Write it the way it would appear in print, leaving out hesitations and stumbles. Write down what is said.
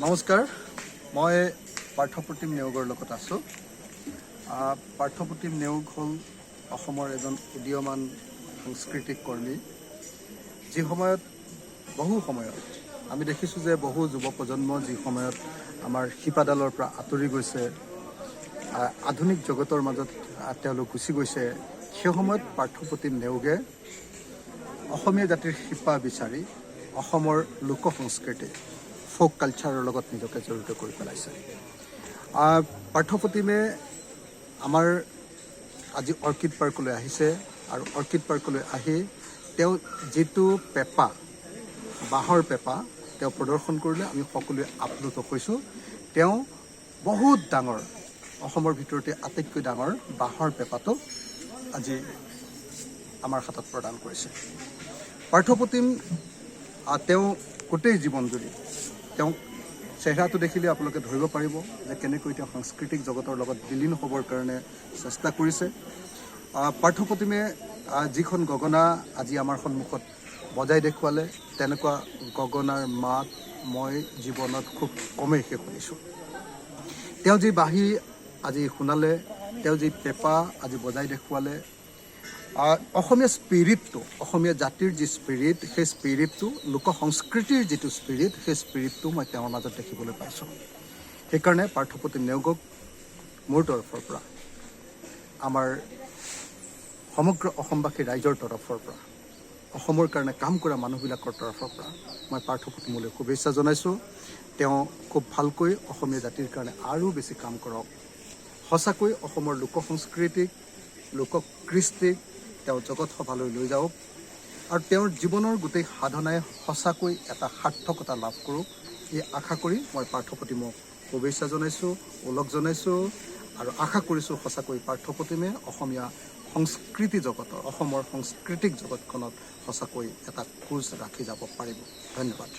নমস্কাৰ, মই পাৰ্থপ্ৰতিম নেওগৰ লগত আছোঁ। পাৰ্থপ্ৰতিম নেওগ হ'ল অসমৰ এজন উদীয়মান সাংস্কৃতিক কৰ্মী। যি সময়ত বহু সময়ত আমি দেখিছোঁ যে বহু যুৱ প্ৰজন্ম যি সময়ত আমাৰ শিপাডালৰ পৰা আঁতৰি গৈছে, আধুনিক জগতৰ মাজত তেওঁলোক গুচি গৈছে, সেই সময়ত পাৰ্থপ্ৰতিম নেওগে অসমীয়া জাতিৰ শিপা বিচাৰি অসমৰ লোক সংস্কৃতি ফ'ক কালচাৰৰ লগত নিজকে জড়িত কৰি পেলাইছে। পাৰ্থপ্ৰতিমে আমাৰ আজি অৰ্কিড পাৰ্কলৈ আহিছে আৰু অৰ্কিড পাৰ্কলৈ আহি তেওঁ যিটো পেঁপা, বাঁহৰ পেঁপা তেওঁ প্ৰদৰ্শন কৰিলে, আমি সকলোৱে আপ্লুত হৈছোঁ। তেওঁ বহুত ডাঙৰ, অসমৰ ভিতৰতে আটাইতকৈ ডাঙৰ বাঁহৰ পেঁপাটো আজি আমাৰ হাতত প্ৰদান কৰিছে। পাৰ্থপ্ৰতিম তেওঁ গোটেই জীৱন জুৰি তেওঁ চেহেৰাটো দেখিলে আপোনালোকে ধৰিব পাৰিব যে কেনেকৈ তেওঁ সাংস্কৃতিক জগতৰ লগত বিলীন হ'বৰ কাৰণে চেষ্টা কৰিছে। পাৰ্থপ্ৰতিমে যিখন গগনা আজি আমাৰ সন্মুখত বজাই দেখুৱালে, তেনেকুৱা গগনাৰ মাত মই জীৱনত খুব কমেই শুনিছোঁ। তেওঁ যি বাঁহী আজি শুনালে, তেওঁ যি পেঁপা আজি বজাই দেখুৱালে, অসমীয়া স্পিৰিটটো, অসমীয়া জাতিৰ যি স্পিৰিট, সেই স্পিৰিটটো, লোক সংস্কৃতিৰ যিটো স্পিৰিট, সেই স্পিৰিটটো মই তেওঁৰ মাজত দেখিবলৈ পাইছোঁ। সেইকাৰণে পাৰ্থপ্ৰতিম নেওগক মোৰ তৰফৰ পৰা, আমাৰ সমগ্ৰ অসমবাসী ৰাইজৰ তৰফৰ পৰা, অসমৰ কাৰণে কাম কৰা মানুহবিলাকৰ তৰফৰ পৰা মই পাৰ্থপ্ৰতিমলৈ শুভেচ্ছা জনাইছোঁ। তেওঁ খুব ভালকৈ অসমীয়া জাতিৰ কাৰণে আৰু বেছি কাম কৰক। সঁচাকৈ অসমৰ লোক সংস্কৃতিক, লোক কৃষ্টিক তেওঁ জগত সভালৈ লৈ যাওক আৰু তেওঁৰ জীৱনৰ গোটেই সাধনাই সঁচাকৈ এটা সাৰ্থকতা লাভ কৰোঁ, এই আশা কৰি মই পাৰ্থপ্ৰতিমক শুভেচ্ছা জনাইছোঁ, ওলগ জনাইছোঁ আৰু আশা কৰিছোঁ সঁচাকৈ পাৰ্থপ্ৰতিমে অসমীয়া সংস্কৃতি জগতৰ, অসমৰ সাংস্কৃতিক জগতখনত সঁচাকৈ এটা খোজ ৰাখি যাব পাৰিব। ধন্যবাদ।